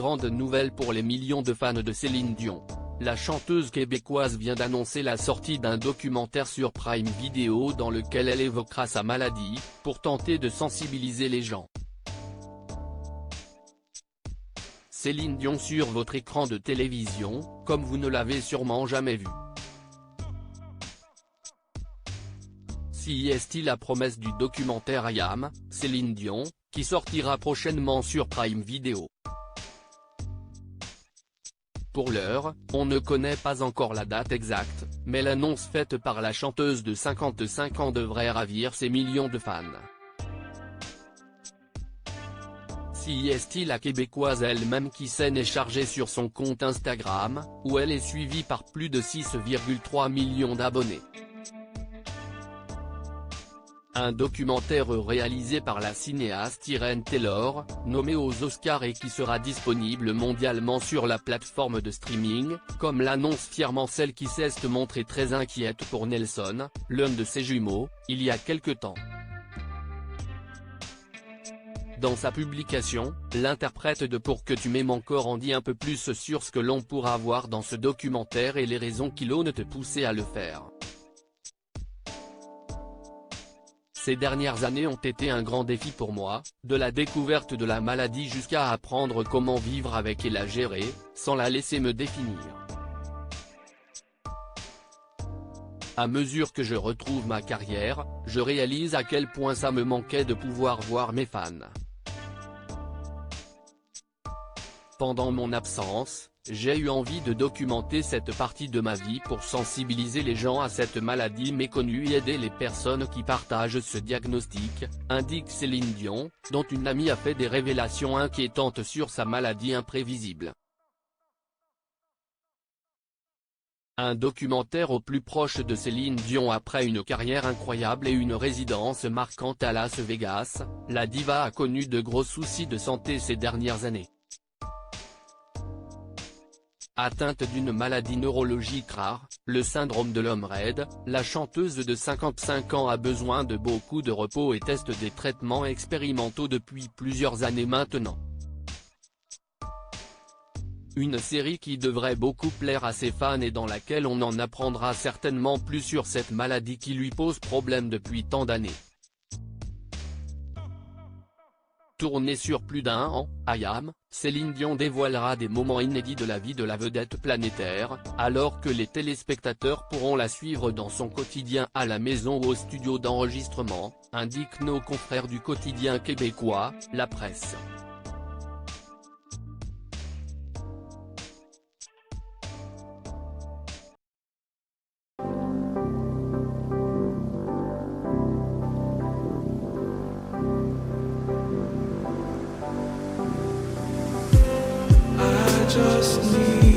grande nouvelle pour les millions de fans de Céline Dion. La chanteuse québécoise vient d'annoncer la sortie d'un documentaire sur Prime Video dans lequel elle évoquera sa maladie, pour tenter de sensibiliser les gens. Céline Dion sur votre écran de télévision, comme vous ne l'avez sûrement jamais vu. Si est-il la promesse du documentaire I Am, Céline Dion, qui sortira prochainement sur Prime Video. Pour l'heure, on ne connaît pas encore la date exacte, mais l'annonce faite par la chanteuse de 55 ans devrait ravir ses millions de fans. Si est-il la québécoise elle-même qui scène est chargée sur son compte Instagram, où elle est suivie par plus de 6,3 millions d'abonnés. Un documentaire réalisé par la cinéaste Irene Taylor, nommé aux Oscars et qui sera disponible mondialement sur la plateforme de streaming, comme l'annonce fièrement celle qui s'est montrée très inquiète pour Nelson, l'un de ses jumeaux, il y a quelque temps. Dans sa publication, l'interprète de Pour que tu m'aimes encore en dit un peu plus sur ce que l'on pourra voir dans ce documentaire et les raisons qui l'ont te pousser à le faire. Ces dernières années ont été un grand défi pour moi, de la découverte de la maladie jusqu'à apprendre comment vivre avec et la gérer, sans la laisser me définir. À mesure que je retrouve ma carrière, je réalise à quel point ça me manquait de pouvoir voir mes fans. Pendant mon absence, j'ai eu envie de documenter cette partie de ma vie pour sensibiliser les gens à cette maladie méconnue et aider les personnes qui partagent ce diagnostic, indique Céline Dion, dont une amie a fait des révélations inquiétantes sur sa maladie imprévisible. Un documentaire au plus proche de Céline Dion après une carrière incroyable et une résidence marquante à Las Vegas, la diva a connu de gros soucis de santé ces dernières années. Atteinte d'une maladie neurologique rare, le syndrome de l'homme raide, la chanteuse de 55 ans a besoin de beaucoup de repos et teste des traitements expérimentaux depuis plusieurs années maintenant. Une série qui devrait beaucoup plaire à ses fans et dans laquelle on en apprendra certainement plus sur cette maladie qui lui pose problème depuis tant d'années. Tournée sur plus d'un an, I Am, Céline Dion dévoilera des moments inédits de la vie de la vedette planétaire, alors que les téléspectateurs pourront la suivre dans son quotidien à la maison ou au studio d'enregistrement, indiquent nos confrères du quotidien québécois, La Presse. Just need